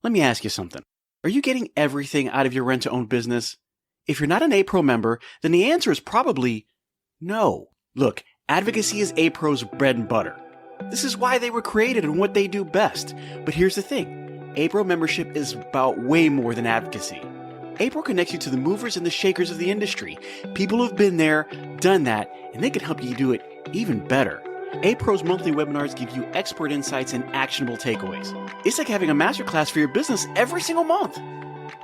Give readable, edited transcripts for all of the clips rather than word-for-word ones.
Let me ask you something. Are you getting everything out of your rent-to-own business? If you're not an A-Pro member, then the answer is probably no. Look, advocacy is A-Pro's bread and butter. This is why they were created and what they do best. But here's the thing. A-Pro membership is about way more than advocacy. A-Pro connects you to the movers and the shakers of the industry, people who've been there, done that, and they can help you do it even better. A-Pro's monthly webinars give you expert insights and actionable takeaways. It's like having a masterclass for your business every single month.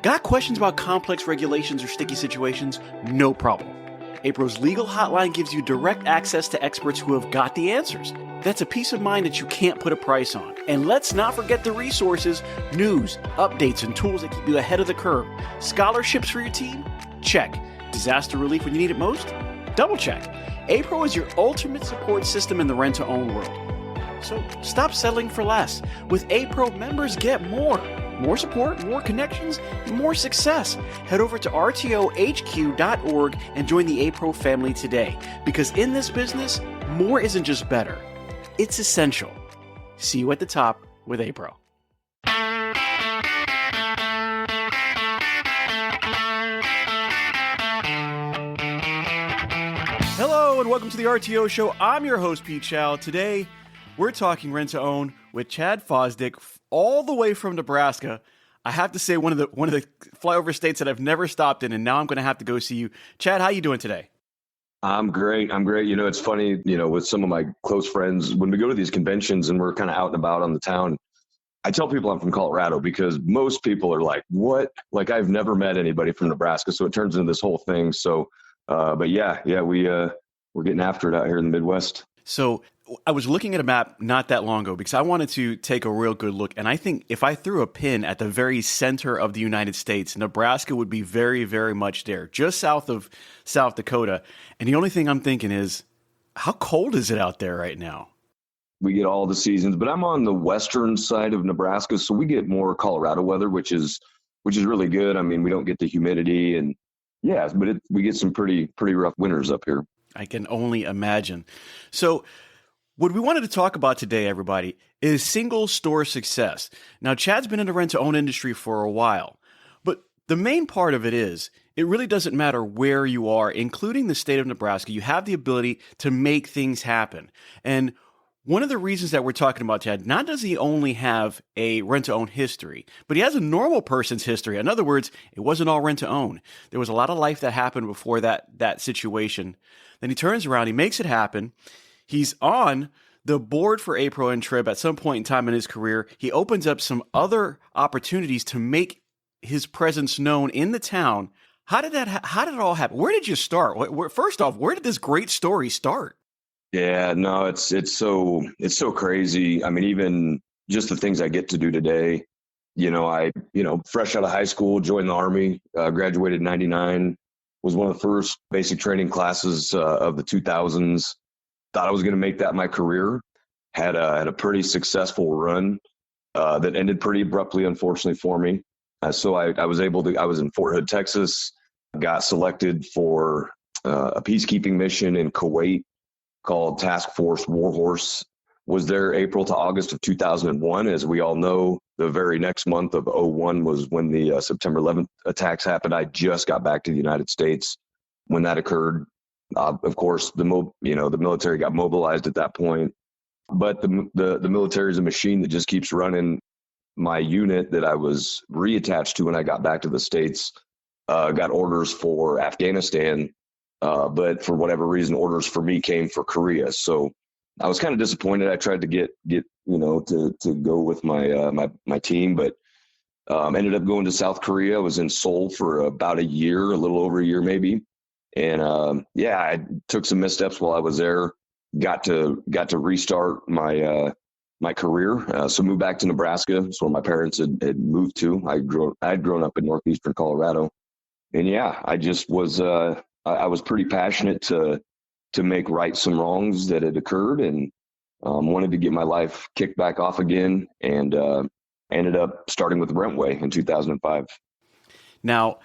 Got questions about complex regulations or sticky situations? No problem. A-Pro's legal hotline gives you direct access to experts who have got the answers. That's a peace of mind that you can't put a price on. And let's not forget the resources, news, updates, and tools that keep you ahead of the curve. Scholarships for your team? Check. Disaster relief when you need it most? Double check. A-Pro is your ultimate support system in the rent-to-own world. So stop settling for less. With A-Pro, members get more. More support, more connections, and more success. Head over to rtohq.org and join the A-Pro family today. Because in this business, more isn't just better. It's essential. See you at the top with A-Pro. Hello and welcome to the RTO Show. I'm your host, Pete Chow. Today, we're talking rent-to-own with Chad Fosdick, all the way from Nebraska. I have to say, one of the flyover states that I've never stopped in, and now I'm going to have to go see you. Chad, how you doing today? I'm great. You know, it's funny, with some of my close friends, when we go to these conventions and we're kind of out and about on the town, I tell people I'm from Colorado because most people are like, what? Like, I've never met anybody from Nebraska. So it turns into this whole thing. So, but we're getting after it out here in the Midwest. So I was looking at a map not that long ago because I wanted to take a real good look. And I think if I threw a pin at the very center of the United States, Nebraska would be very, very much there, just south of South Dakota. And the only thing I'm thinking is, how cold is it out there right now? We get all the seasons, but I'm on the western side of Nebraska, so we get more Colorado weather, which is really good. I mean, we don't get the humidity, and we get some pretty rough winters up here. I can only imagine. So what we wanted to talk about today, everybody, is single store success. Now, Chad's been in the rent-to-own industry for a while, but the main part of it is it really doesn't matter where you are, including the state of Nebraska. You have the ability to make things happen. And one of the reasons that we're talking about Chad, not does he only have a rent-to-own history, but he has a normal person's history. In other words, it wasn't all rent-to-own. There was a lot of life that happened before that situation. Then he turns around, he makes it happen. He's on the board for A-Pro and Trib at some point in time in his career. He opens up some other opportunities to make his presence known in the town. How did it all happen? Where did you start? First off, where did this great story start? Yeah, no, it's so crazy. I mean, even just the things I get to do today, I fresh out of high school, joined the Army, graduated in 99, was one of the first basic training classes of the 2000s. Thought I was going to make that my career. Had a pretty successful run that ended pretty abruptly, unfortunately for me. So I was in Fort Hood, Texas, got selected for a peacekeeping mission in Kuwait called Task Force Warhorse. Was there April to August of 2001. As we all know, the very next month of 2001 was when the September 11th attacks happened. I just got back to the United States when that occurred. Of course, the military got mobilized at that point, but the military is a machine that just keeps running. My unit that I was reattached to when I got back to the States got orders for Afghanistan, but for whatever reason, orders for me came for Korea. So I was kind of disappointed. I tried to get to go with my team, but ended up going to South Korea. I was in Seoul for about a year, a little over a year maybe. And I took some missteps while I was there. Got to restart my career. So moved back to Nebraska. That's where my parents had moved to. I'd grown up in northeastern Colorado, and I just was I was pretty passionate to make right some wrongs that had occurred, and wanted to get my life kicked back off again. And ended up starting with Rentway in 2005. Now,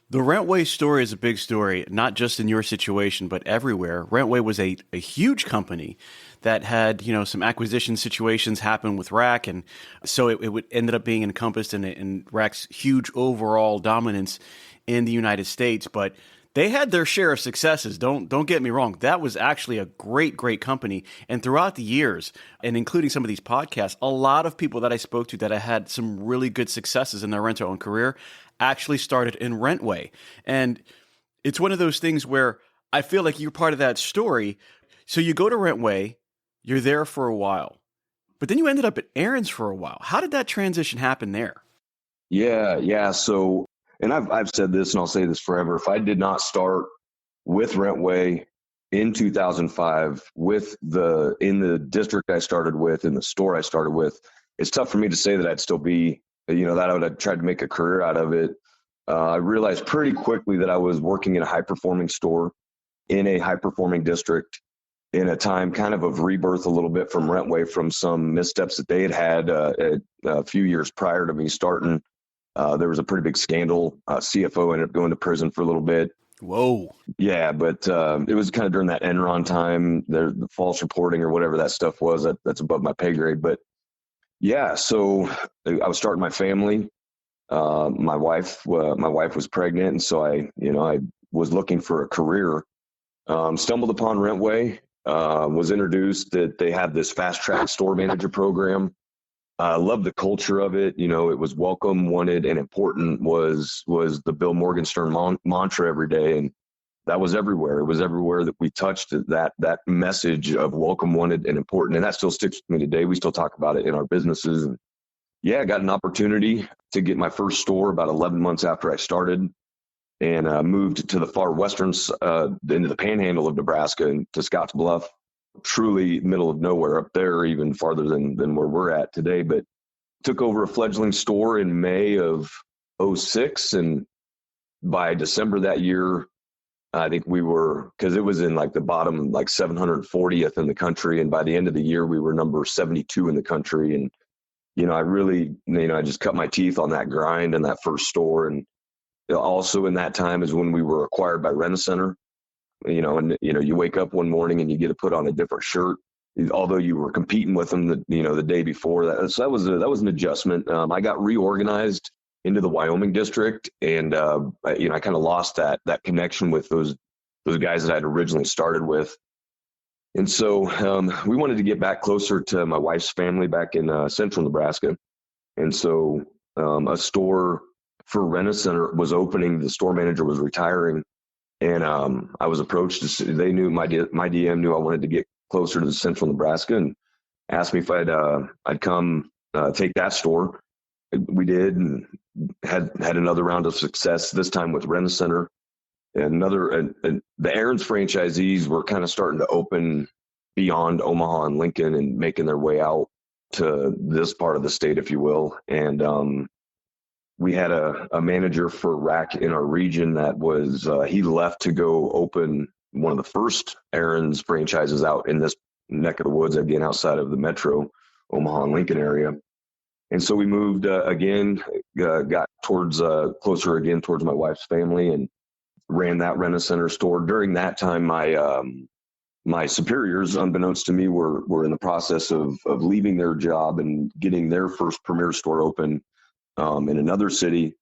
the Rentway story is a big story, not just in your situation, but everywhere. Rentway was a huge company that had, some acquisition situations happen with Rack. And so it ended up being encompassed in Rack's huge overall dominance in the United States. But they had their share of successes. Don't get me wrong. That was actually a great, great company. And throughout the years, and including some of these podcasts, a lot of people that I spoke to that had some really good successes in their rent-to-own career actually started in Rentway. And it's one of those things where I feel like you're part of that story. So you go to Rentway, you're there for a while, but then you ended up at Aaron's for a while. How did that transition happen there? Yeah. So, and I've said this and I'll say this forever. If I did not start with Rentway in 2005 in the district I started with, in the store I started with, it's tough for me to say that I'd still be, that I would have tried to make a career out of it. I realized pretty quickly that I was working in a high performing store in a high performing district in a time kind of rebirth a little bit from Rentway, from some missteps that they had a few years prior to me starting. There was a pretty big scandal. CFO ended up going to prison for a little bit. Whoa. Yeah, but it was kind of during that Enron time, the false reporting or whatever that stuff was. That's above my pay grade. But yeah, so I was starting my family. My wife was pregnant, and so I was looking for a career. Stumbled upon Rentway. Was introduced that they had this fast track store manager program. I loved the culture of it. It was welcome, wanted, and important was the Bill Morgenstern mantra every day. And that was everywhere. It was everywhere that we touched, that message of welcome, wanted, and important. And that still sticks with me today. We still talk about it in our businesses. And yeah, I got an opportunity to get my first store about 11 months after I started, and moved to the far western, into the panhandle of Nebraska and to Scotts Bluff. Truly middle of nowhere up there, even farther than where we're at today. But took over a fledgling store in May of 2006. And by December that year, I think because it was in like the bottom, like 740th in the country. And by the end of the year, we were number 72 in the country. And, I really, I just cut my teeth on that grind in that first store. And also in that time is when we were acquired by Rent-A-Center. You wake up one morning and you get to put on a different shirt, although you were competing with them the day before that. So that was an adjustment. I got reorganized into the Wyoming district, and I kind of lost that connection with those guys that I'd originally started with. And so we wanted to get back closer to my wife's family back in central Nebraska. And so a store for Rent-A-Center was opening. The store manager was retiring. And I was approached. They knew my DM knew I wanted to get closer to the central Nebraska, and asked me if I'd come take that store. We did, and had another round of success. This time with Rent-A-Center, and the Aaron's franchisees were kind of starting to open beyond Omaha and Lincoln and making their way out to this part of the state, if you will. And we had a manager for Rack in our region that was, he left to go open one of the first Aaron's franchises out in this neck of the woods, again, outside of the metro Omaha and Lincoln area. And so we moved again, got towards closer again towards my wife's family, and ran that Rent-A-Center store. During that time, my superiors, unbeknownst to me, were in the process of leaving their job and getting their first premier store open in another city.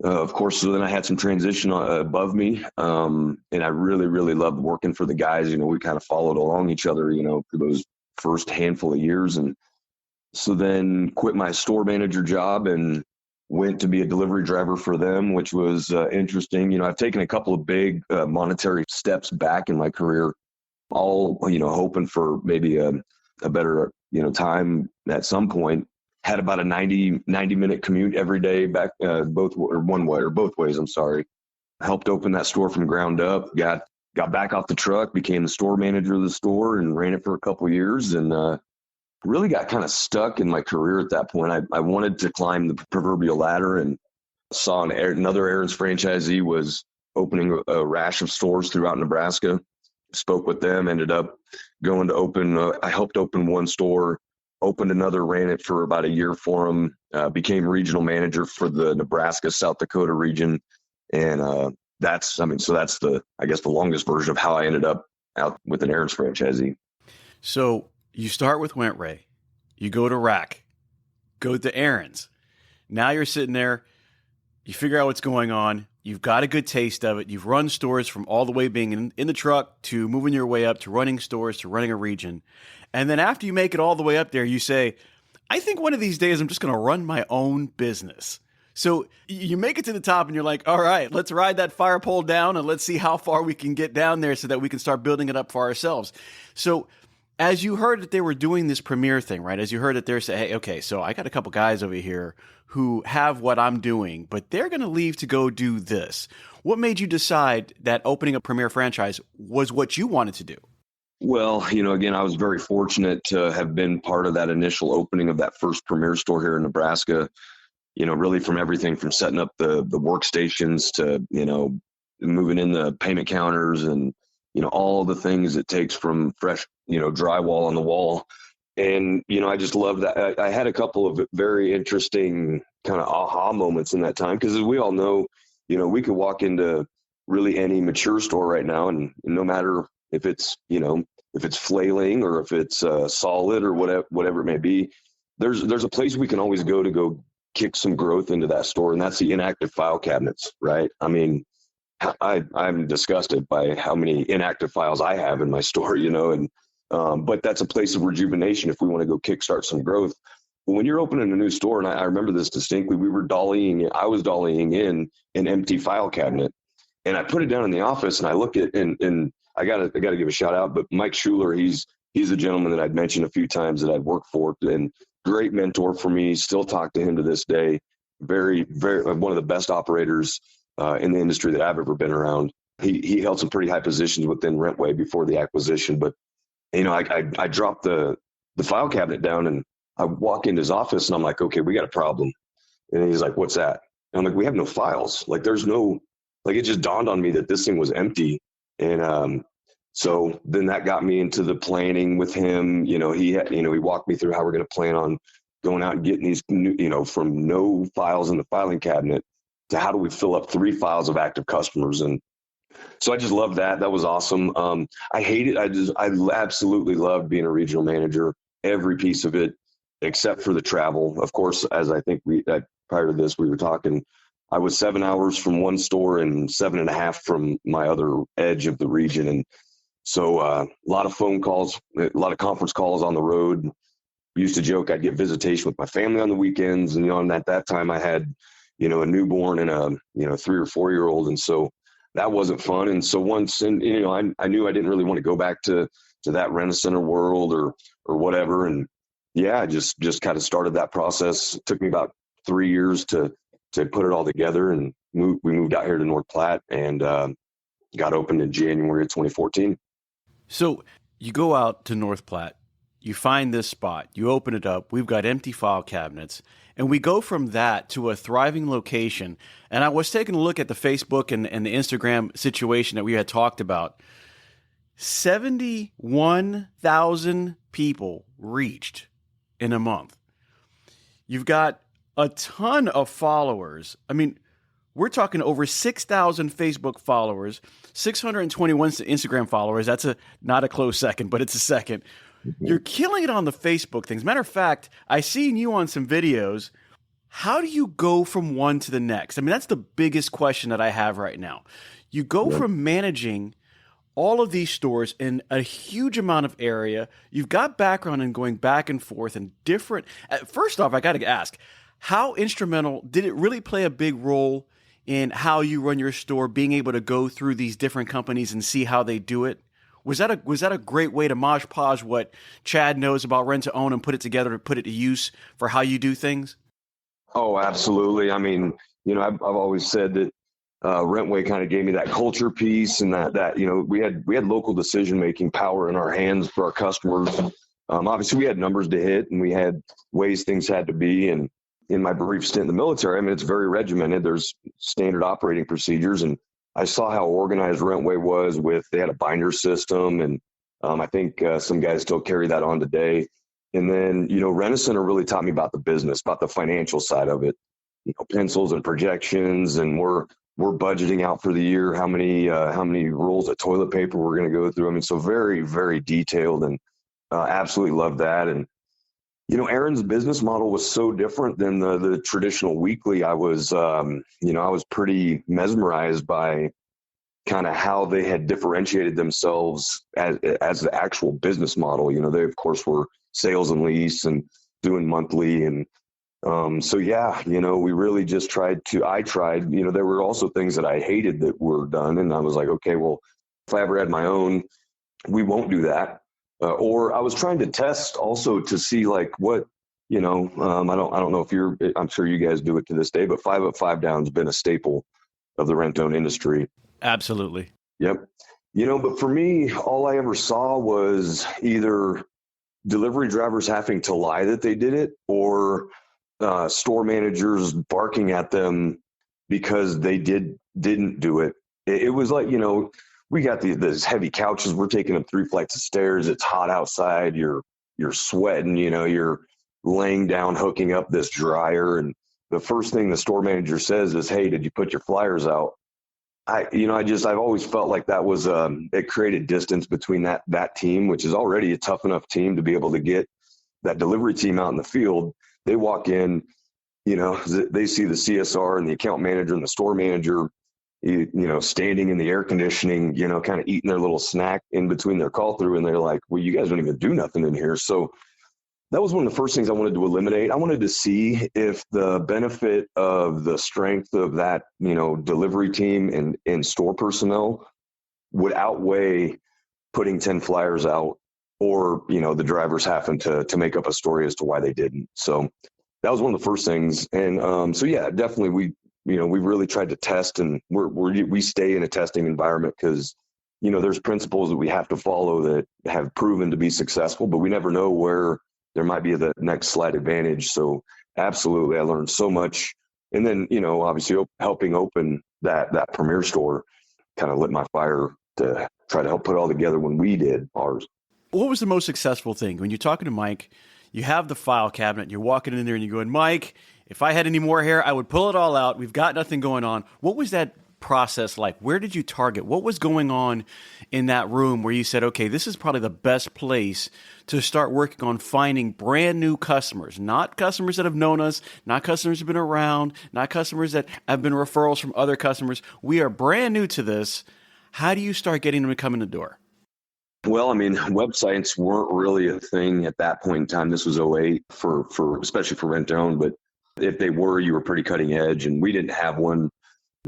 Of course, so then I had some transition above me, and I really, really loved working for the guys. We kind of followed along each other, for those first handful of years. And so then quit my store manager job and went to be a delivery driver for them, which was interesting. I've taken a couple of big monetary steps back in my career, all, hoping for maybe a better, time at some point. Had about a 90-minute commute every day back, both ways. I'm sorry. Helped open that store from ground up, got back off the truck, became the store manager of the store, and ran it for a couple of years, and really got kind of stuck in my career at that point. I wanted to climb the proverbial ladder, and saw another Aaron's franchisee was opening a rash of stores throughout Nebraska. Spoke with them, ended up going to open, I helped open one store, opened another, ran it for about a year for them, became regional manager for the Nebraska, South Dakota region. And that's the longest version of how I ended up out with an Aaron's franchisee. So you start with Wentray, you go to Rack, go to Aaron's. Now you're sitting there, you figure out what's going on. You've got a good taste of it. You've run stores from all the way being in the truck to moving your way up to running stores to running a region. And then after you make it all the way up there, you say, I think one of these days I'm just going to run my own business. So you make it to the top and you're like, all right, let's ride that fire pole down and let's see how far we can get down there so that we can start building it up for ourselves. So as you heard that they were doing this premiere thing, right? As you heard that they're saying, hey, okay, so I got a couple guys over here who have what I'm doing, but they're going to leave to go do this. What made you decide that opening a premier franchise was what you wanted to do? Well, again, I was very fortunate to have been part of that initial opening of that first premier store here in Nebraska. Really from everything from setting up the workstations to, moving in the payment counters and, all the things it takes from fresh, drywall on the wall. And, I just love that. I had a couple of very interesting kind of aha moments in that time, because as we all know, we could walk into really any mature store right now, and no matter if it's, if it's flailing or if it's solid or whatever it may be, there's a place we can always go kick some growth into that store, and that's the inactive file cabinets, right? I mean, I'm disgusted by how many inactive files I have in my store, and but that's a place of rejuvenation if we want to go kickstart some growth. But when you're opening a new store, and I remember this distinctly, I was dollying in an empty file cabinet, and I put it down in the office, and I look at and I gotta give a shout out, but Mike Schuler, he's a gentleman that I'd mentioned a few times that I've worked for, and great mentor for me. Still talk to him to this day. Very, very one of the best operators in the industry that I've ever been around. He held some pretty high positions within Rentway before the acquisition. But I dropped the file cabinet down, and I walk into his office, and I'm like, okay, we got a problem. And he's like, what's that? And I'm like, we have no files. Like, there's no, like, it just dawned on me that this thing was empty. And so then that got me into the planning with him. He walked me through how we're going to plan on going out and getting these new, from no files in the filing cabinet to how do we fill up 3 files of active customers. And so I just loved that. That was awesome. I hate it. I absolutely loved being a regional manager, every piece of it, except for the travel. Of course, as I think prior to this, we were talking, I was 7 hours from one store and 7.5 from my other edge of the region. And so a lot of phone calls, a lot of conference calls on the road. We used to joke I'd get visitation with my family on the weekends. And, and at that time I had, a newborn and a 3 or 4 year old. And so that wasn't fun. And so I knew I didn't really want to go back to that Rent-A-Center world or whatever. And yeah, I just kind of started that process. It took me about 3 years to put it all together, and we moved out here to North Platte and got opened in January of 2014. So you go out to North Platte, you find this spot, you open it up, we've got empty file cabinets, and we go from that to a thriving location. And I was taking a look at the Facebook and the Instagram situation that we had talked about. 71,000 people reached in a month. You've got a ton of followers. I mean, we're talking over 6,000 Facebook followers, 621 Instagram followers. That's not a close second, but it's a second. Mm-hmm. You're killing it on the Facebook things. Matter of fact, I seen you on some videos. How do you go from one to the next? I mean, that's the biggest question that I have right now. You go from managing all of these stores in a huge amount of area. You've got background in going back and forth and different. First off, I got to ask, how instrumental did it really play a big role in how you run your store, being able to go through these different companies and see how they do it? Was that a great way to mosh podge what Chad knows about rent to own and put it together to put it to use for how you do things? Oh, absolutely. I mean, I've always said that Rentway kind of gave me that culture piece, and that we had local decision making power in our hands for our customers. Obviously, we had numbers to hit, and we had ways things had to be. And in my brief stint in the military, I mean, it's very regimented. There's standard operating procedures, and I saw how organized Rentway was. They had a binder system, and I think some guys still carry that on today. And then, Rent-A-Center really taught me about the business, about the financial side of it. Pencils and projections, and we're budgeting out for the year how many rolls of toilet paper we're going to go through. I mean, so very, very detailed. And Absolutely love that. And, Aaron's business model was so different than the traditional weekly. I was, I was pretty mesmerized by kind of how they had differentiated themselves as the actual business model. They of course were sales and lease and doing monthly. And so, yeah, we really just I tried, there were also things that I hated that were done. And I was like, okay, well, if I ever had my own, we won't do that. Or I was trying to test also to see like what, I don't know if I'm sure you guys do it to this day, but 5 up, 5 down has been a staple of the rent-own industry. Absolutely. Yep. But for me, all I ever saw was either delivery drivers having to lie that they did it, or store managers barking at them because they didn't do it. It was like, we got these heavy couches. We're taking them 3 flights of stairs. It's hot outside. You're sweating, you're laying down, hooking up this dryer. And the first thing the store manager says is, "Hey, did you put your flyers out?" I've always felt like that was, it created distance between that team, which is already a tough enough team to be able to get that delivery team out in the field. They walk in, they see the CSR and the account manager and the store manager, standing in the air conditioning, kind of eating their little snack in between their call through. And they're like, "Well, you guys don't even do nothing in here." So that was one of the first things I wanted to eliminate. I wanted to see if the benefit of the strength of that, delivery team and store personnel would outweigh putting 10 flyers out, or, the drivers having to make up a story as to why they didn't. So that was one of the first things. And so, yeah, definitely we really tried to test, and we stay in a testing environment because, there's principles that we have to follow that have proven to be successful, but we never know where there might be the next slight advantage. So absolutely, I learned so much. And then, obviously helping open that Premier store kind of lit my fire to try to help put it all together when we did ours. What was the most successful thing? When you're talking to Mike, you have the file cabinet, you're walking in there and you're going, "Mike, if I had any more hair, I would pull it all out. We've got nothing going on." What was that process like? Where did you target? What was going on in that room where you said, "Okay, this is probably the best place to start working on finding brand new customers, not customers that have known us, not customers who've been around, not customers that have been referrals from other customers. We are brand new to this." How do you start getting them to come in the door? Well, I mean, websites weren't really a thing at that point in time. This was 08 for especially for rent-own, but if they were, you were pretty cutting edge, and we didn't have one.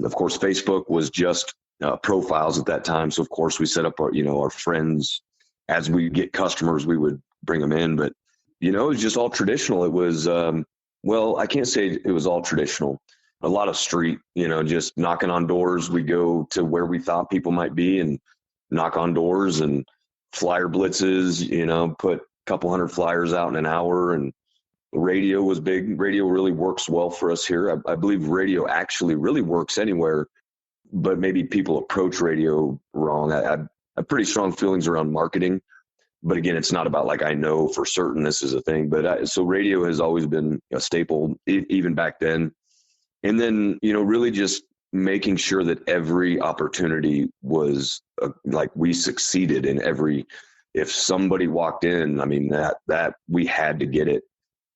Of course, Facebook was just profiles at that time. So of course we set up our friends. As we get customers, we would bring them in, but it was just all traditional. It was, I can't say it was all traditional. A lot of street, just knocking on doors. We go to where we thought people might be and knock on doors, and flyer blitzes, put a couple hundred flyers out in an hour. And radio was big. Radio really works well for us here. I believe radio actually really works anywhere, but maybe people approach radio wrong. I have pretty strong feelings around marketing, but again, it's not about like, I know for certain this is a thing, but so radio has always been a staple even back then. And then, really just making sure that every opportunity was like we succeeded in every, if somebody walked in, I mean, that we had to get it.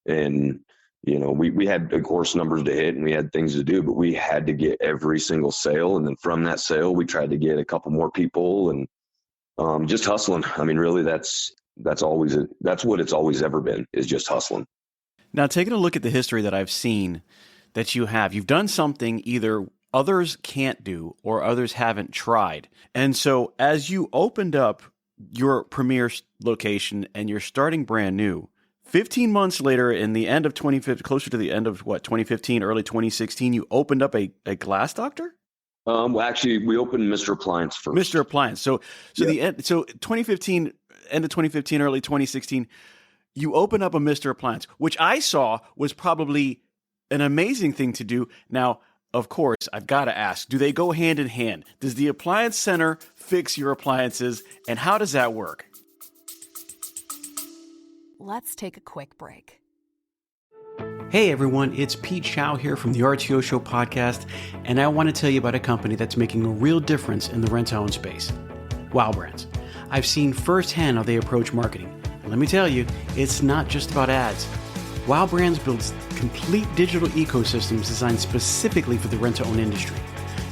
And, we had, of course, numbers to hit and we had things to do, but we had to get every single sale. And then from that sale, we tried to get a couple more people, and just hustling. I mean, really, that's what it's always ever been, is just hustling. Now, taking a look at the history that I've seen that you've done something either others can't do or others haven't tried. And so as you opened up your Premier location and you're starting brand new, 15 months later, in the end of 2015, closer to the end of 2015, early 2016, you opened up a Glass Doctor? Well, actually, we opened Mr. Appliance first. Mr. Appliance. So 2015, end of 2015, early 2016, you open up a Mr. Appliance, which I saw was probably an amazing thing to do. Now, of course, I've got to ask, do they go hand in hand? Does the Appliance Center fix your appliances, and how does that work? Let's take a quick break. Hey everyone, it's Pete Chow here from the RTO Show podcast, and I want to tell you about a company that's making a real difference in the rent-to-own space. Wow Brands. I've seen firsthand how they approach marketing. And let me tell you, it's not just about ads. Wow Brands builds complete digital ecosystems designed specifically for the rent-to-own industry.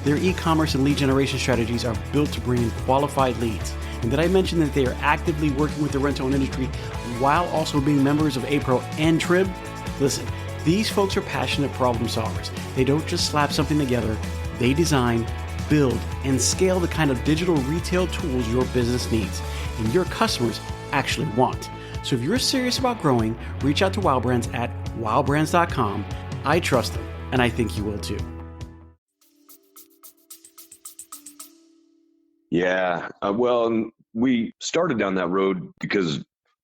Their e-commerce and lead generation strategies are built to bring in qualified leads. And did I mention that they are actively working with the rent-to-own industry while also being members of APRO and TRIB? Listen, these folks are passionate problem solvers. They don't just slap something together. They design, build, and scale the kind of digital retail tools your business needs and your customers actually want. So if you're serious about growing, reach out to Wow Brands at wowbrands.com. I trust them, and I think you will too. Yeah. Well, we started down that road because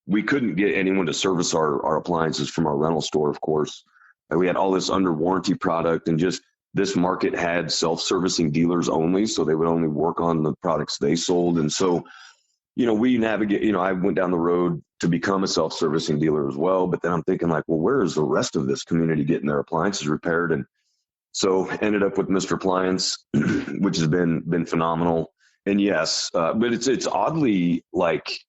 we couldn't get anyone to service our appliances from our rental store, of course. And we had all this under warranty product, and just this market had self-servicing dealers only. So they would only work on the products they sold. And so, we navigate, I went down the road to become a self-servicing dealer as well. But then I'm thinking like, well, where is the rest of this community getting their appliances repaired? And so ended up with Mr. Appliance, which has been phenomenal. And yes, but it's oddly like,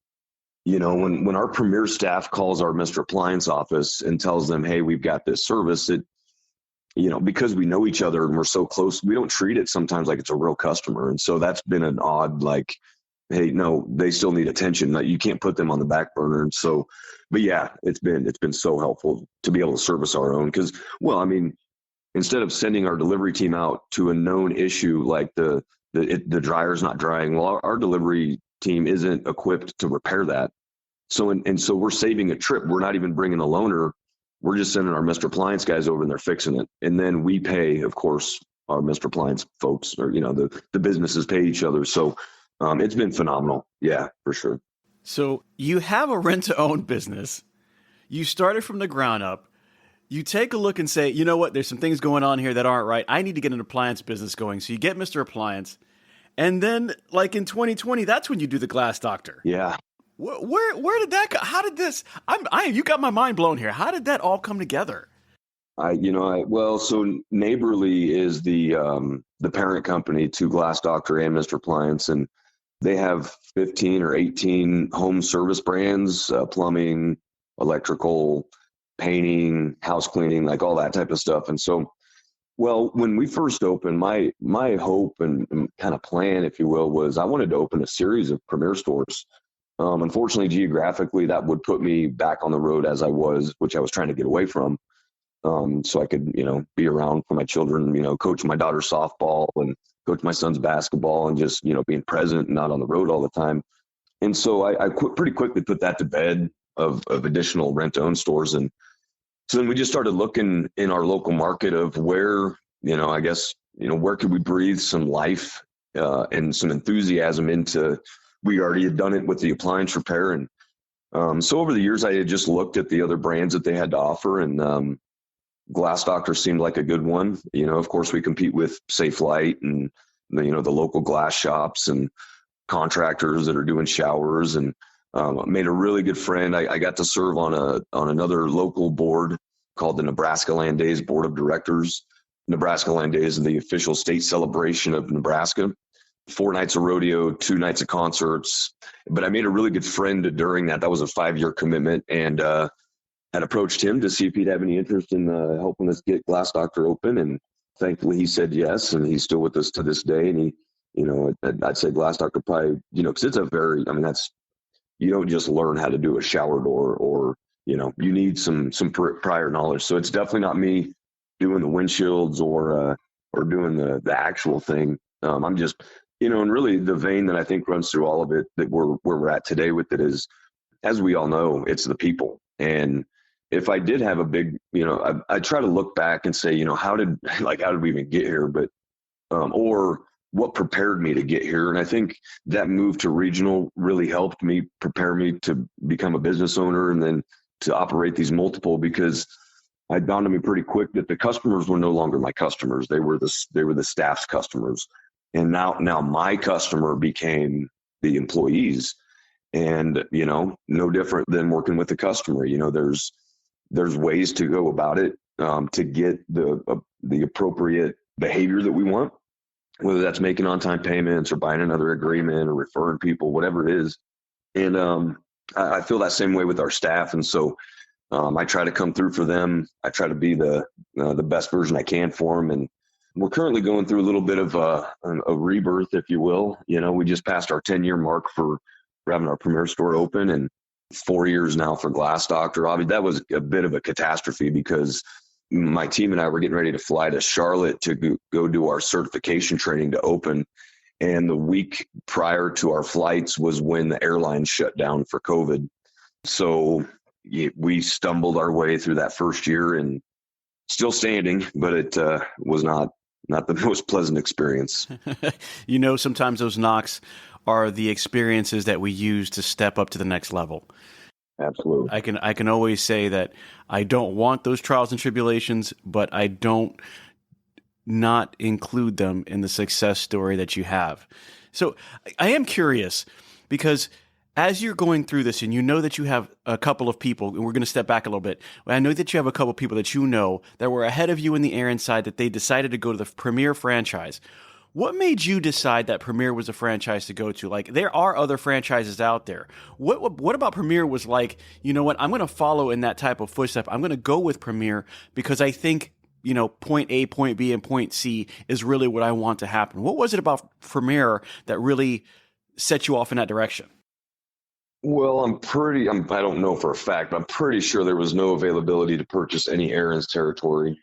when our premier staff calls our Mr. Appliance office and tells them, hey, we've got this service, because we know each other and we're so close, we don't treat it sometimes like it's a real customer. And so that's been an odd, like, hey, no, they still need attention. Like, you can't put them on the back burner. And so, but yeah, it's been so helpful to be able to service our own. Because, well, I mean, instead of sending our delivery team out to a known issue like the dryer's not drying, well, our delivery team isn't equipped to repair that. So so we're saving a trip. We're not even bringing a loaner. We're just sending our Mr. Appliance guys over and they're fixing it. And then we pay, of course, our Mr. Appliance folks, or the businesses pay each other. So it's been phenomenal. Yeah, for sure. So you have a rent-to-own business. You started from the ground up. You take a look and say, you know what, there's some things going on here that aren't right. I need to get an appliance business going. So you get Mr. Appliance. And then like in 2020, that's when you do the Glass Doctor. Yeah. Where did that go? How did this, you got my mind blown here. How did that all come together? So Neighborly is the parent company to Glass Doctor and Mr. Appliance. And they have 15 or 18 home service brands, plumbing, electrical, painting, house cleaning, like all that type of stuff. And so, well, when we first opened, my hope and kind of plan, if you will, was I wanted to open a series of premier stores. Unfortunately, geographically, that would put me back on the road as I was, which I was trying to get away from. So I could, be around for my children, coach my daughter's softball and coach my son's basketball and just, being present and not on the road all the time. And so I pretty quickly put that to bed of additional rent-own stores. And so then we just started looking in our local market of where, where could we breathe some life and some enthusiasm into. We already had done it with the appliance repair. And so over the years, I had just looked at the other brands that they had to offer, and Glass Doctor seemed like a good one. Of course, we compete with Safe Light and the local glass shops and contractors that are doing showers. And made a really good friend. I got to serve on another local board called the Nebraska Land Days Board of Directors. Nebraska Land Days is the official state celebration of Nebraska. 4 nights of rodeo, 2 nights of concerts. But I made a really good friend during that. That was a 5-year commitment, and had approached him to see if he'd have any interest in helping us get Glass Doctor open. And thankfully he said yes, and he's still with us to this day. And I'd say Glass Doctor probably, because it's you don't just learn how to do a shower door, or you need some prior knowledge. So it's definitely not me doing the windshields or doing the actual thing. I'm just, and really the vein that I think runs through all of it, that where we're at today with it is, as we all know, it's the people. And if I did have a big, I try to look back and say, how did we even get here? But, or what prepared me to get here. And I think that move to regional really helped me prepare me to become a business owner and then to operate these multiple, because I dawned on me pretty quick that the customers were no longer my customers. They were the staff's customers. And now my customer became the employees. And, no different than working with the customer. There's ways to go about it to get the appropriate behavior that we want, whether that's making on-time payments or buying another agreement or referring people, whatever it is. And I feel that same way with our staff. And so I try to come through for them. I try to be the best version I can for them. And we're currently going through a little bit of a rebirth, if you will. We just passed our 10-year mark for having our Premier store open, and 4 years now for Glass Doctor. Obviously, that was a bit of a catastrophe because my team and I were getting ready to fly to Charlotte to go do our certification training to open. And the week prior to our flights was when the airline shut down for COVID. So we stumbled our way through that first year and still standing, but it was not the most pleasant experience. Sometimes those knocks are the experiences that we use to step up to the next level. Absolutely. I can always say that I don't want those trials and tribulations, but I don't not include them in the success story that you have. So I am curious because as you're going through this and you know that you have a couple of people, and we're going to step back a little bit. I know that you have a couple of people that you know that were ahead of you in the Aaron side, that they decided to go to the Premier franchise. What made you decide that Premier was a franchise to go to? Like, there are other franchises out there. What about Premier was like, you know what, I'm going to follow in that type of footstep. I'm going to go with Premier because I think, point A, point B, and point C is really what I want to happen. What was it about Premier that really set you off in that direction? Well, I don't know for a fact, but I'm pretty sure there was no availability to purchase any Aaron's territory.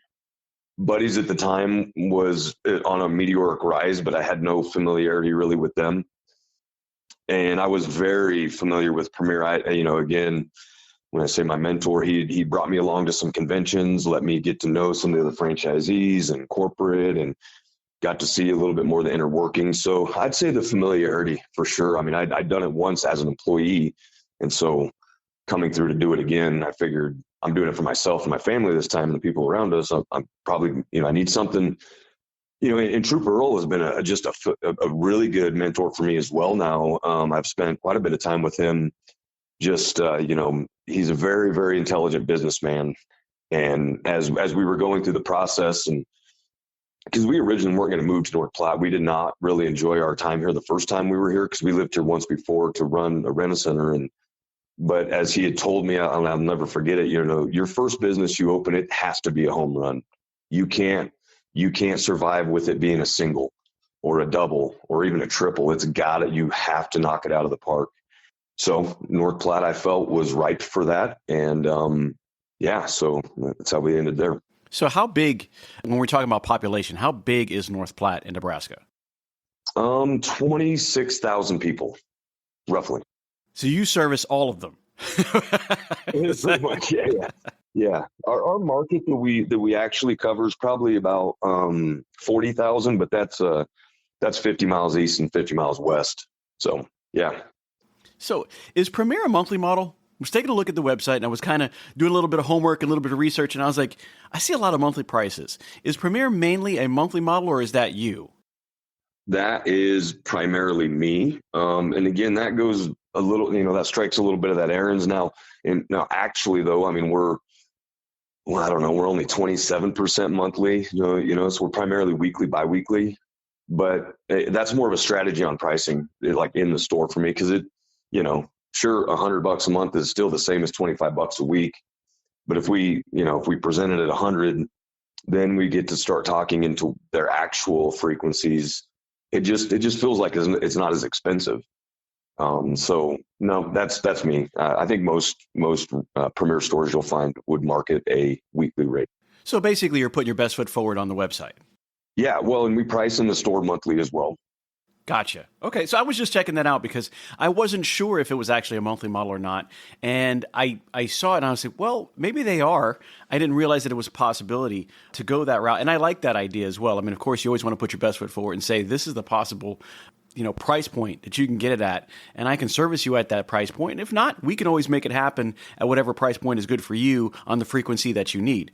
Buddies at the time was on a meteoric rise, but I had no familiarity really with them. And I was very familiar with Premier. Again, when I say my mentor, he brought me along to some conventions, let me get to know some of the other franchisees and corporate, and got to see a little bit more of the inner workings. So I'd say the familiarity for sure. I mean, I'd done it once as an employee. And so coming through to do it again, I figured I'm doing it for myself and my family this time and the people around us. I'm probably, I need something, and Trooper Earl has been just a really good mentor for me as well now. I've spent quite a bit of time with him. Just, he's a very, very intelligent businessman. And as we were going through the process, and because we originally weren't going to move to North Platte, we did not really enjoy our time here the first time we were here because we lived here once before to run a rent-a-center. But as he had told me, I'll never forget it, your first business you open, it has to be a home run. You can't survive with it being a single or a double or even a triple. You have to knock it out of the park. So North Platte, I felt, was ripe for that. And so that's how we ended there. So how big, when we're talking about population, how big is North Platte in Nebraska? 26,000 people, roughly. So you service all of them. Pretty much, yeah. Our market that we actually cover is probably about 40,000, but that's 50 miles east and 50 miles west. So yeah. So is Premier a monthly model? I was taking a look at the website and I was kind of doing a little bit of homework, a little bit of research, and I was like, I see a lot of monthly prices. Is Premier mainly a monthly model, or is that you? That is primarily me. And again, that goes a little, that strikes a little bit of that Aaron's now. And now actually though, I mean, we're only 27% monthly, so we're primarily weekly, biweekly, but that's more of a strategy on pricing, like in the store for me. Cause sure, $100 a month is still the same as $25 a week. But if we presented at 100, then we get to start talking into their actual frequencies. It just feels like it's not as expensive. So no, that's me. I think most Premier stores you'll find would market a weekly rate. So basically, you're putting your best foot forward on the website. Yeah, well, and we price in the store monthly as well. Gotcha. Okay, so I was just checking that out because I wasn't sure if it was actually a monthly model or not. And I saw it and I was like, well, maybe they are. I didn't realize that it was a possibility to go that route. And I like that idea as well. I mean, of course, you always want to put your best foot forward and say, this is the possible, price point that you can get it at. And I can service you at that price point. And if not, we can always make it happen at whatever price point is good for you on the frequency that you need.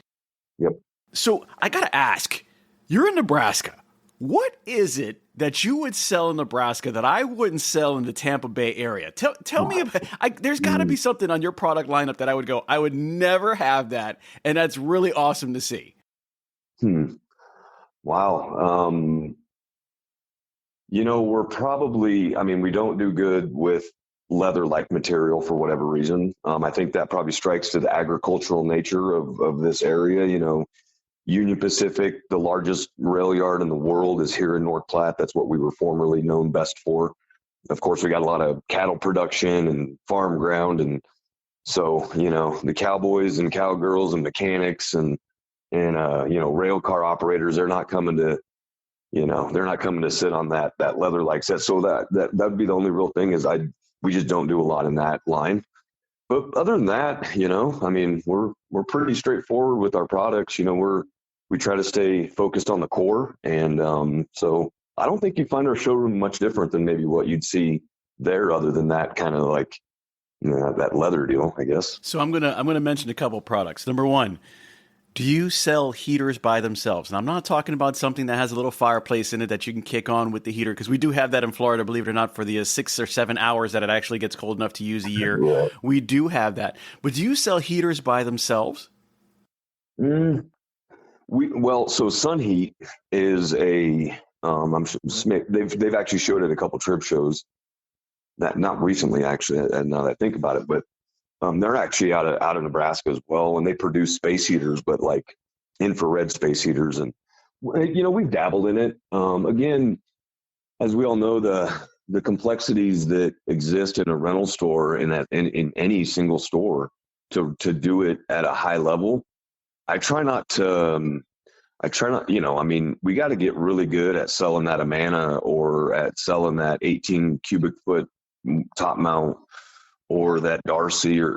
Yep. So I got to ask, you're in Nebraska. What is it that you would sell in Nebraska that I wouldn't sell in the Tampa Bay area? Tell me about. There's got to be something on your product lineup that I would go, I would never have that, and that's really awesome to see. Wow. We're probably. I mean, we don't do good with leather-like material for whatever reason. I think that probably strikes to the agricultural nature of this area. Union Pacific, the largest rail yard in the world, is here in North Platte. That's what we were formerly known best for. Of course, we got a lot of cattle production and farm ground. And so, the cowboys and cowgirls and mechanics and rail car operators, they're not coming to, they're not coming to sit on that leather-like set. So that'd be the only real thing is we just don't do a lot in that line. But other than that, we're pretty straightforward with our products. We try to stay focused on the core. And so I don't think you find our showroom much different than maybe what you'd see there, other than that kind of like, that leather deal, I guess. So I'm gonna mention a couple products. Number one, do you sell heaters by themselves? And I'm not talking about something that has a little fireplace in it that you can kick on with the heater, because we do have that in Florida, believe it or not, for the 6 or 7 hours that it actually gets cold enough to use a year. Yeah. We do have that. But do you sell heaters by themselves? So Sun Heat is they've actually showed it at a couple trip shows, that not recently actually, now that I think about it, but they're actually out of Nebraska as well, and they produce space heaters, but like infrared space heaters. And we've dabbled in it. Again, as we all know, the complexities that exist in a rental store, in any single store, to do it at a high level. We got to get really good at selling that Amana, or at selling that 18 cubic foot top mount, or that Darcy, or,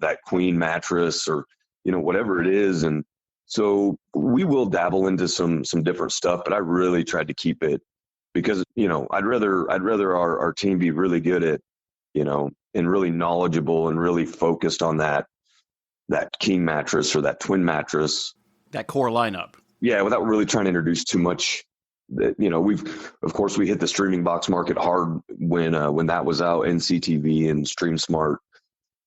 that Queen mattress, or, whatever it is. And so we will dabble into some different stuff, but I really tried to keep it, because, I'd rather our team be really good at, and really knowledgeable and really focused on that king mattress or that twin mattress. That core lineup. Yeah, without really trying to introduce too much. We hit the streaming box market hard when that was out, NCTV and StreamSmart.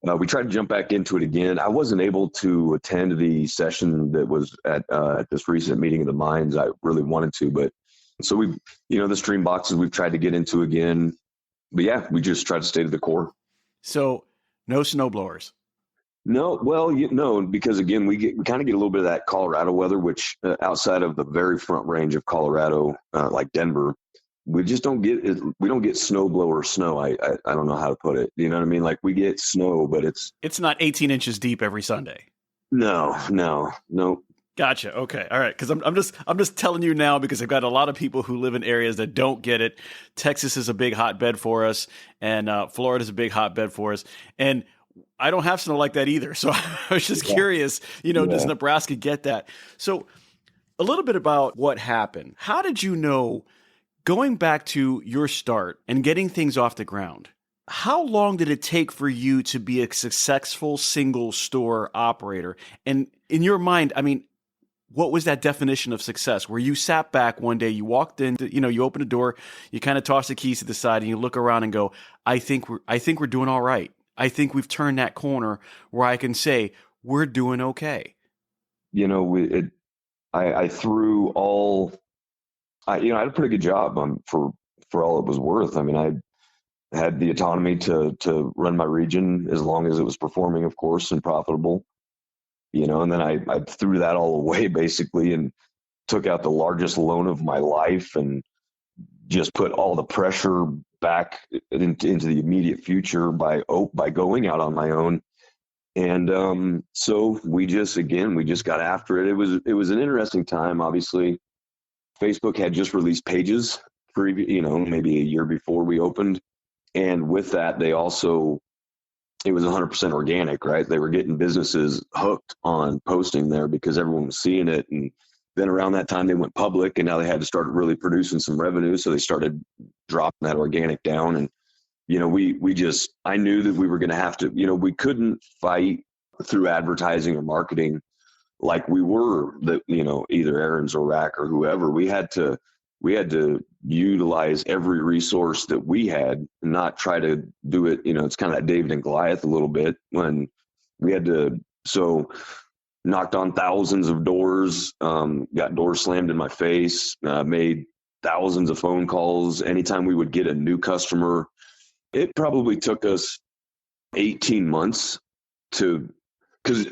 We tried to jump back into it again. I wasn't able to attend the session that was at this recent meeting of the minds. I really wanted to, but so the stream boxes we've tried to get into again. But yeah, we just try to stay to the core. So no snow blowers. No, well, because again, we kind of get a little bit of that Colorado weather, which outside of the very front range of Colorado, like Denver, we just don't get it. We don't get snowblower snow. I don't know how to put it. You know what I mean? Like, we get snow, but it's not 18 inches deep every Sunday. No. Gotcha. Okay. All right. Because I'm just telling you now, because I've got a lot of people who live in areas that don't get it. Texas is a big hotbed for us, and Florida is a big hotbed for us, and I don't have snow like that either. So I was just curious, does Nebraska get that? So a little bit about what happened. How did you know, going back to your start and getting things off the ground, how long did it take for you to be a successful single store operator? And in your mind, what was that definition of success? Where you sat back one day, you walked in, you open a door, you kind of toss the keys to the side, and you look around and go, I think we're doing all right. I think we've turned that corner where I can say we're doing okay. I threw all. I had a pretty good job for all it was worth. I had the autonomy to run my region as long as it was performing, of course, and profitable. And then I threw that all away basically, and took out the largest loan of my life, and just put all the pressure back into the immediate future by going out on my own. And so we just got after it. It was an interesting time. Obviously, Facebook had just released Pages, maybe a year before we opened. And with that, it was 100% organic, right? They were getting businesses hooked on posting there because everyone was seeing it. And then around that time, they went public, and now they had to start really producing some revenue. So they started dropping that organic down. And, I knew that we were going to have to, we couldn't fight through advertising or marketing like we were either Aaron's or Rack or whoever. We had to utilize every resource that we had, and not try to do it. It's kind of that David and Goliath a little bit, when we had to, so knocked on thousands of doors, got doors slammed in my face, made thousands of phone calls. Anytime we would get a new customer, it probably took us 18 months to, because,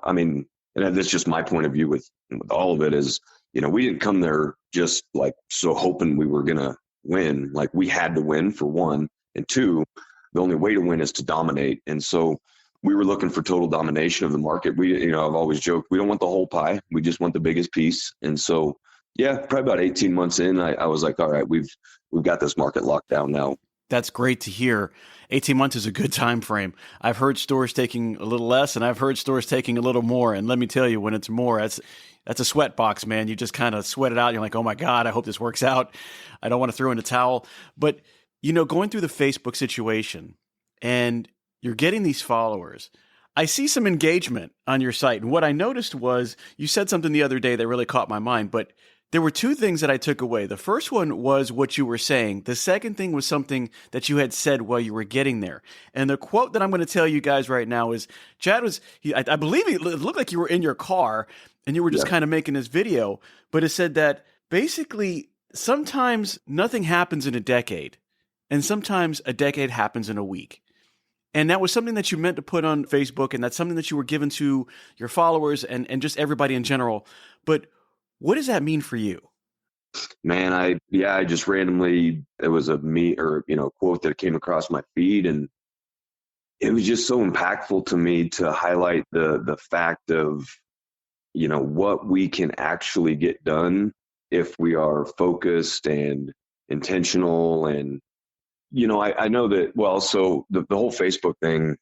I mean, and that's just my point of view with all of it is, we didn't come there just like so hoping we were going to win. Like we had to win for one, and two, the only way to win is to dominate. And so we were looking for total domination of the market. I've always joked, we don't want the whole pie. We just want the biggest piece. And so, yeah, probably about 18 months in, I was like, all right, we've got this market locked down now. That's great to hear. 18 months is a good time frame. I've heard stores taking a little less, and I've heard stores taking a little more. And let me tell you, when it's more, that's a sweat box, man. You just kind of sweat it out. You're like, oh my God, I hope this works out. I don't want to throw in a towel. But, going through the Facebook situation and you're getting these followers, I see some engagement on your site. And what I noticed was you said something the other day that really caught my mind, but there were two things that I took away. The first one was what you were saying. The second thing was something that you had said while you were getting there. And the quote that I'm going to tell you guys right now is Chad I believe it looked like you were in your car and you were just kind of making this video, but it said that basically sometimes nothing happens in a decade and sometimes a decade happens in a week. And that was something that you meant to put on Facebook, and that's something that you were given to your followers and just everybody in general. But what does that mean for you? Man, I just randomly, it was a quote that came across my feed, and it was just so impactful to me to highlight the fact of, what we can actually get done if we are focused and intentional. And, I know that, so the whole Facebook thing,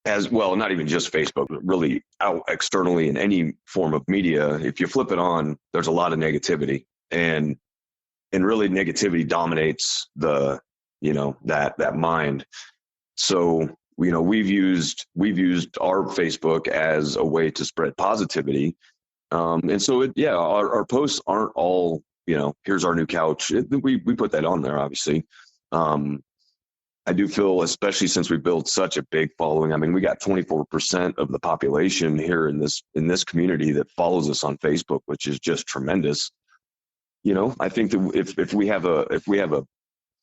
as well, not even just Facebook, but really out externally in any form of media, if you flip it on, there's a lot of negativity, and really negativity dominates the, that mind. So, we've used our Facebook as a way to spread positivity. And so our posts aren't all, here's our new couch. We put that on there, obviously. I do feel, especially since we built such a big following. I mean, we got 24% of the population here in this community that follows us on Facebook, which is just tremendous. I think that if we have a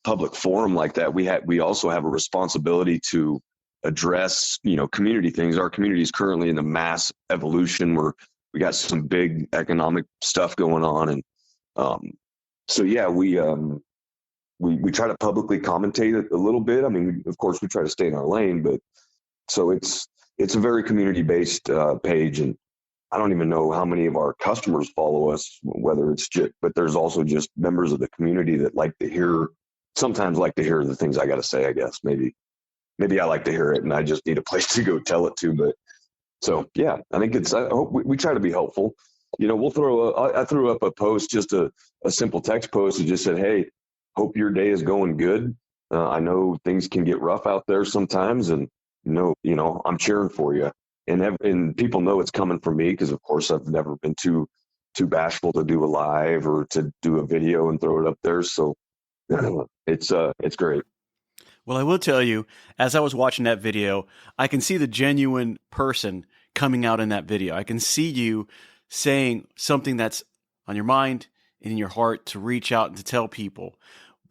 public forum like that, we also have a responsibility to address, community things. Our community is currently in the mass evolution where we got some big economic stuff going on, and we try to publicly commentate it a little bit. I mean, of course, we try to stay in our lane, but so it's a very community-based page, and I don't even know how many of our customers follow us, whether it's just, but there's also just members of the community that sometimes like to hear the things I got to say, I guess. Maybe I like to hear it, and I just need a place to go tell it to. But so, yeah, I think I hope we try to be helpful. I threw up a post, just a simple text post that just said, hey, hope your day is going good. I know things can get rough out there sometimes, and I'm cheering for you. And people know it's coming from me because, of course, I've never been too bashful to do a live or to do a video and throw it up there. So it's great. Well, I will tell you, as I was watching that video, I can see the genuine person coming out in that video. I can see you saying something that's on your mind and in your heart to reach out and to tell people.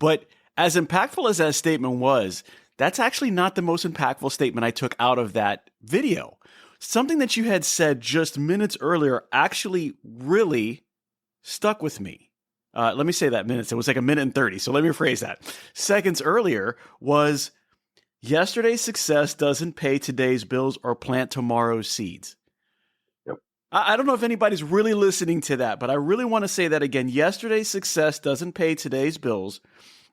But as impactful as that statement was, that's actually not the most impactful statement I took out of that video. Something that you had said just minutes earlier actually really stuck with me. Let me say that minutes. It was like a minute and 30. So let me rephrase that. Seconds earlier was, yesterday's success doesn't pay today's bills or plant tomorrow's seeds. Yep. I don't know if anybody's really listening to that, but I really want to say that again. Yesterday's success doesn't pay today's bills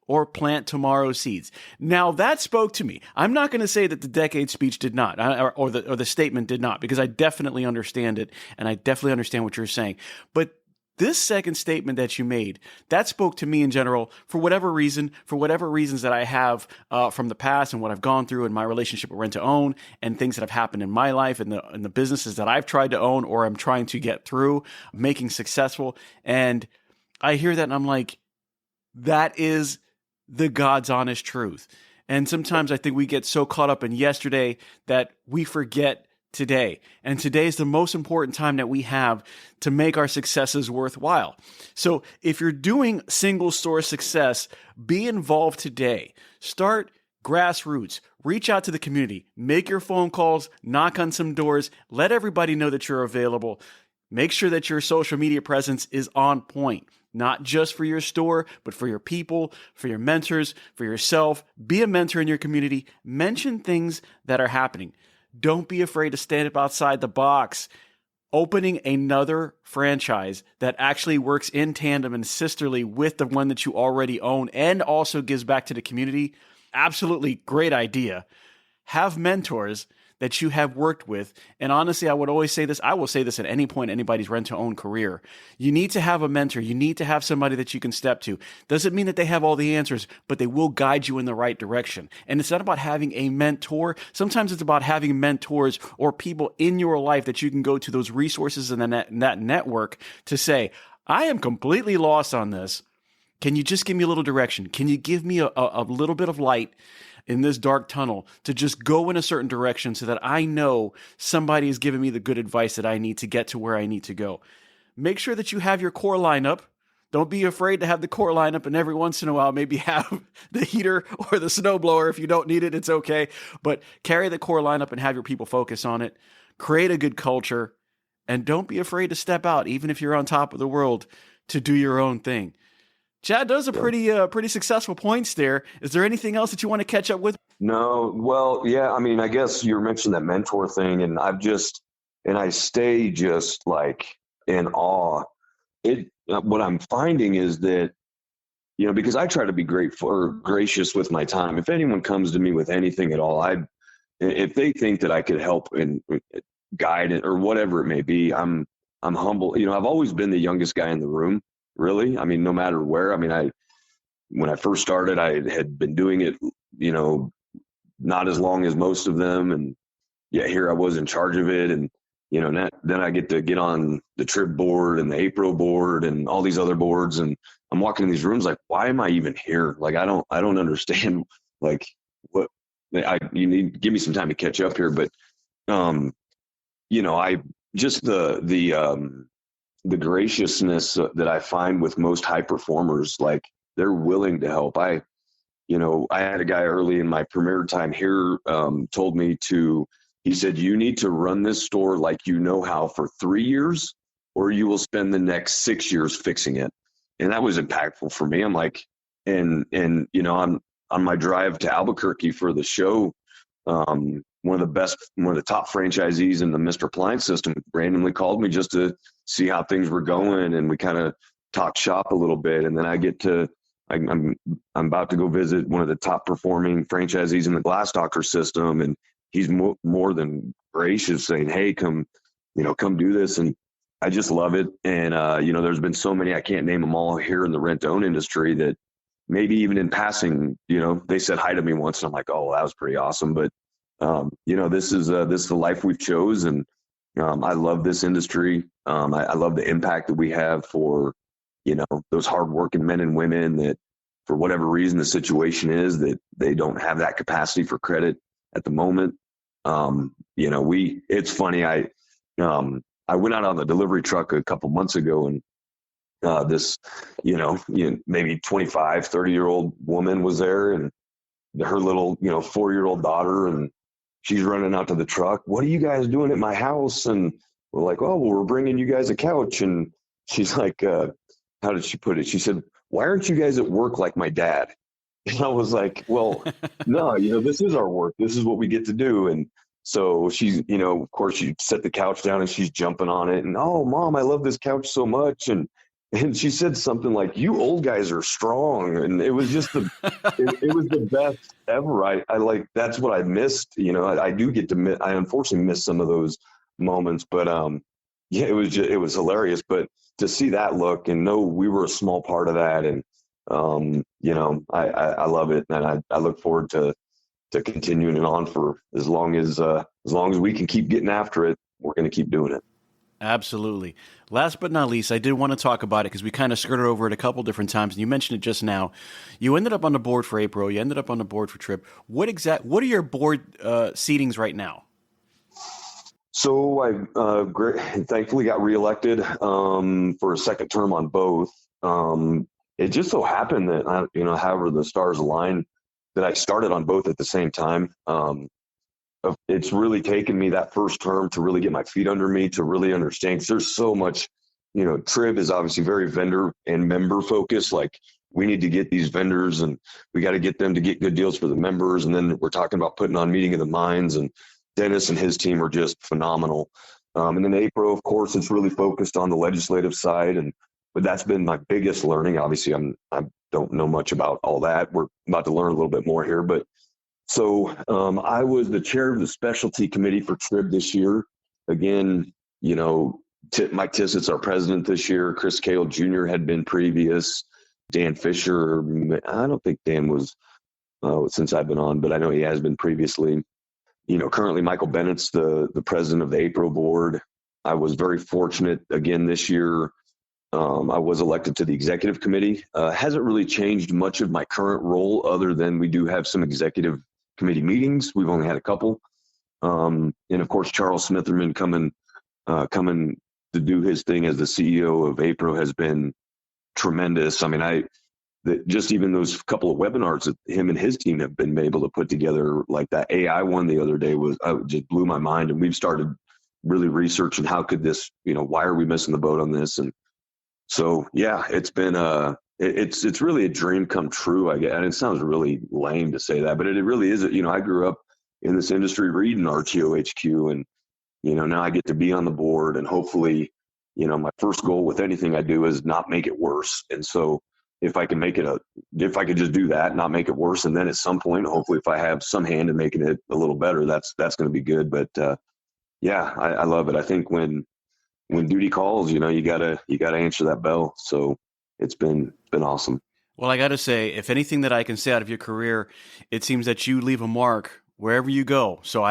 or plant tomorrow's seeds. Now that spoke to me. I'm not going to say that the decade speech did not, or the statement did not, because I definitely understand it, and I definitely understand what you're saying. But this second statement that you made, that spoke to me in general for whatever reasons that I have from the past and what I've gone through in my relationship with rent to own and things that have happened in my life and the businesses that I've tried to own or I'm trying to get through, making successful. And I hear that and I'm like, that is the God's honest truth. And sometimes I think we get so caught up in yesterday that we forget today. And today is the most important time that we have to make our successes worthwhile. So if you're doing single store success, be involved today. Start grassroots. Reach out to the community. Make your phone calls, knock on some doors, let everybody know that you're available. Make sure that your social media presence is on point, not just for your store, but for your people, for your mentors, for yourself. Be a mentor in your community. Mention things that are happening. Don't be afraid to stand up outside the box. Opening another franchise that actually works in tandem and sisterly with the one that you already own and also gives back to the community. Absolutely great idea. Have mentors that you have worked with. And honestly, I would always say this. I will say this at any point in anybody's rent-to-own career. You need to have a mentor. You need to have somebody that you can step to. Doesn't mean that they have all the answers, but they will guide you in the right direction. And it's not about having a mentor. Sometimes it's about having mentors or people in your life that you can go to, those resources in that network, to say, I am completely lost on this. Can you just give me a little direction? Can you give me a little bit of light in this dark tunnel to just go in a certain direction so that I know somebody is giving me the good advice that I need to get to where I need to go? Make sure that you have your core lineup. Don't be afraid to have the core lineup, and every once in a while maybe have the heater or the snowblower. If you don't need it, it's okay. But carry the core lineup and have your people focus on it. Create a good culture, and don't be afraid to step out, even if you're on top of the world, to do your own thing. Chad, those are pretty successful points there. Is there anything else that you want to catch up with? No, well, yeah, I mean, I guess you mentioned that mentor thing, and I stay just like in awe. What I'm finding is that, because I try to be grateful or gracious with my time. If anyone comes to me with anything at all, if they think that I could help and guide it or whatever it may be, I'm humble. I've always been the youngest guy in the room. Really? I mean, no matter where. I mean, when I first started, I had been doing it, not as long as most of them. And yeah, here I was in charge of it. And, then I get to get on the Trib board and the APRO board and all these other boards. And I'm walking in these rooms like, why am I even here? Like, I don't understand, like, what you need to give me some time to catch up here. But, I just the graciousness that I find with most high performers, like they're willing to help. I had a guy early in my premier time here, told me he said, you need to run this store like you know how for 3 years, or you will spend the next 6 years fixing it. And that was impactful for me. I'm like, and I'm on my drive to Albuquerque for the show. One of the top franchisees in the Mr. Appliance system randomly called me just to see how things were going, and we kind of talked shop a little bit. And then I'm about to go visit one of the top performing franchisees in the Glassdocker system, and he's more than gracious, saying, "Hey, come do this." And I just love it. And there's been so many, I can't name them all here in the rent-to-own industry, that maybe even in passing, they said hi to me once, and I'm like, oh, that was pretty awesome. But this is the life we've chose, and I love this industry. I love the impact that we have for, those hardworking men and women that, for whatever reason the situation is, that they don't have that capacity for credit at the moment. It's funny. I went out on the delivery truck a couple months ago, and this, maybe 25, 30-year-old woman was there, and her little, 4-year-old daughter, and she's running out to the truck. What are you guys doing at my house? And we're like, oh, well, we're bringing you guys a couch. And she's like, how did she put it? She said, why aren't you guys at work like my dad? And I was like, well, no, this is our work. This is what we get to do. And so she's, of course, she set the couch down and she's jumping on it. And, oh, Mom, I love this couch so much. And she said something like, you old guys are strong. And it was just it was the best ever. I like, that's what I missed. I do get to I unfortunately missed some of those moments, but yeah, it was hilarious. But to see that look and know we were a small part of that, and I love it, and I look forward to continuing it on for as long as we can keep getting after it. We're going to keep doing it. Absolutely. Last but not least, I did want to talk about it because we kind of skirted over it a couple different times, and you mentioned it just now. You ended up on the board for APRO. You ended up on the board for Trib. What are your board seatings right now? So I thankfully got reelected for a second term on both. It just so happened that however the stars aligned, that I started on both at the same time. It's really taken me that first term to really get my feet under me, to really understand, 'cause there's so much, Trib is obviously very vendor and member focused. Like, we need to get these vendors and we got to get them to get good deals for the members. And then we're talking about putting on Meeting of the Minds, and Dennis and his team are just phenomenal. And then APRO, of course, it's really focused on the legislative side. But that's been my biggest learning. Obviously, I don't know much about all that. We're about to learn a little bit more here. But so I was the chair of the specialty committee for Trib this year. Again, Mike Tissett's our president this year. Chris Cale Jr. had been previous. Dan Fisher, I don't think Dan was since I've been on, but I know he has been previously. Currently Michael Bennett's the president of the APRO board. I was very fortunate again this year. I was elected to the executive committee. Hasn't really changed much of my current role, other than we do have some executive committee meetings. We've only had a couple. And of course, Charles Smitherman coming to do his thing as the CEO of APRO has been tremendous. I mean, just even those couple of webinars that him and his team have been able to put together, like that AI one the other day, just blew my mind. And we've started really researching how could this, why are we missing the boat on this? And so, yeah, it's been it's really a dream come true, I guess. And it sounds really lame to say that, but it really is. I grew up in this industry reading RTOHQ, and now I get to be on the board, and hopefully, my first goal with anything I do is not make it worse. And so if I can if I could just do that, not make it worse, and then at some point, hopefully, if I have some hand in making it a little better, that's going to be good. But yeah, I love it. I think when duty calls, you gotta answer that bell. So it's been awesome. Well, I got to say, if anything that I can say out of your career, it seems that you leave a mark wherever you go. So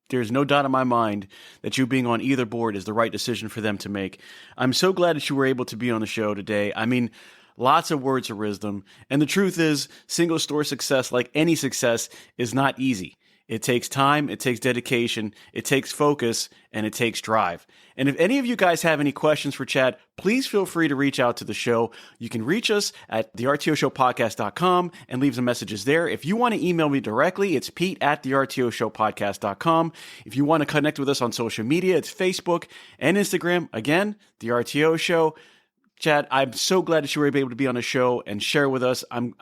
there's no doubt in my mind that you being on either board is the right decision for them to make. I'm so glad that you were able to be on the show today. I mean, lots of words of wisdom. And the truth is, single store success, like any success, is not easy. It takes time, it takes dedication, it takes focus, and it takes drive. And if any of you guys have any questions for Chad, please feel free to reach out to the show. You can reach us at thertoshowpodcast.com and leave some messages there. If you want to email me directly, it's pete@thertoshowpodcast.com. If you want to connect with us on social media, it's Facebook and Instagram. Again, The RTO Show. Chad, I'm so glad that you were able to be on the show and share with us. I'm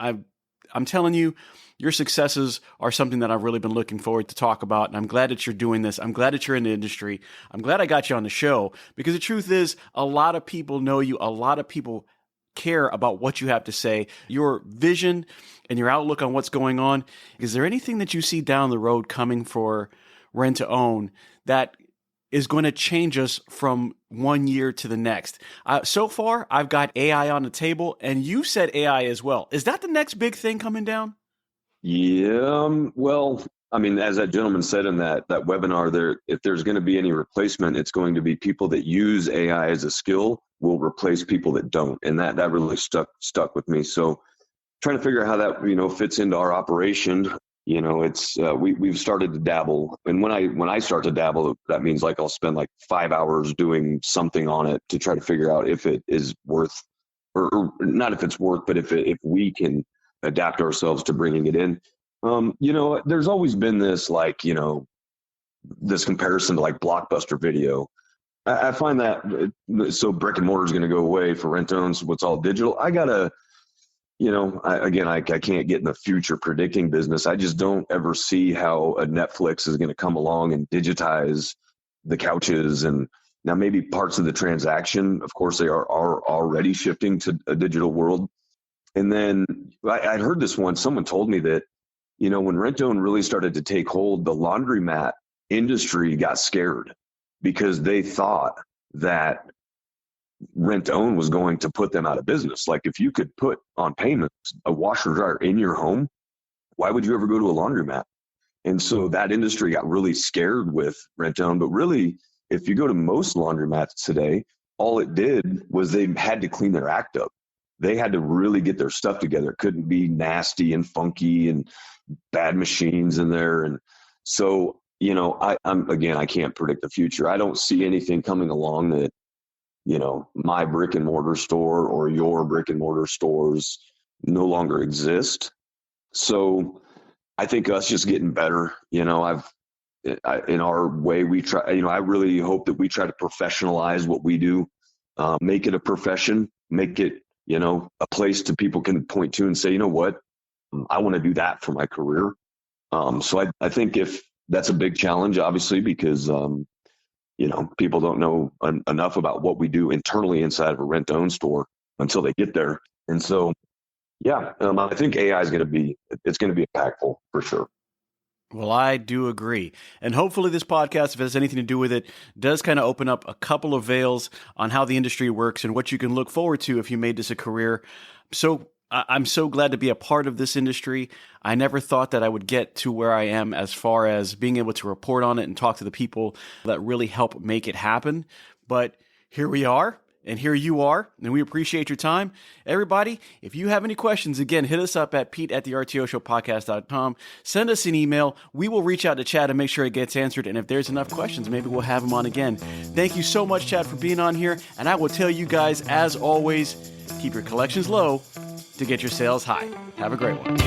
telling you, your successes are something that I've really been looking forward to talk about, and I'm glad that you're doing this. I'm glad that you're in the industry. I'm glad I got you on the show, because the truth is, a lot of people know you. A lot of people care about what you have to say, your vision and your outlook on what's going on. Is there anything that you see down the road coming for Rent to Own that is going to change us from one year to the next? So far, I've got AI on the table, and you said AI as well. Is that the next big thing coming down? Yeah, well, I mean, as that gentleman said in that webinar, if there's going to be any replacement, it's going to be people that use AI as a skill will replace people that don't, and that really stuck with me. So, trying to figure out how that fits into our operation. It's we've started to dabble, and when I start to dabble, that means like I'll spend like 5 hours doing something on it to try to figure out if it is worth, or not if it's worth, but if we can adapt ourselves to bringing it in. There's always been this this comparison to like Blockbuster Video. I find that so brick and mortar is going to go away for rent owns. What's all digital. I gotta, I can't get in the future predicting business. I just don't ever see how a Netflix is going to come along and digitize the couches, and now maybe parts of the transaction. Of course, they are already shifting to a digital world. And then I heard this once. Someone told me that, when rent-own really started to take hold, the laundromat industry got scared because they thought that rent-own was going to put them out of business. Like, if you could put on payments a washer dryer in your home, why would you ever go to a laundromat? And so that industry got really scared with rent-own. But really, if you go to most laundromats today, all it did was they had to clean their act up. They had to really get their stuff together. It couldn't be nasty and funky and bad machines in there. And so, I can't predict the future. I don't see anything coming along that, my brick and mortar store or your brick and mortar stores no longer exist. So I think us just getting better. In our way, we try. I really hope that we try to professionalize what we do, make it a profession, make it a place to people can point to and say, you know what, I want to do that for my career. So I think if that's a big challenge, obviously, because people don't know enough about what we do internally inside of a rent-to-own store until they get there. And so, yeah, I think AI is going to be impactful for sure. Well, I do agree. And hopefully this podcast, if it has anything to do with it, does kind of open up a couple of veils on how the industry works and what you can look forward to if you made this a career. So I'm so glad to be a part of this industry. I never thought that I would get to where I am as far as being able to report on it and talk to the people that really help make it happen. But here we are. And here you are, and we appreciate your time. Everybody, if you have any questions, again, hit us up at pete@thertoshowpodcast.com. Send us an email. We will reach out to Chad and make sure it gets answered. And if there's enough questions, maybe we'll have him on again. Thank you so much, Chad, for being on here. And I will tell you guys, as always, keep your collections low to get your sales high. Have a great one.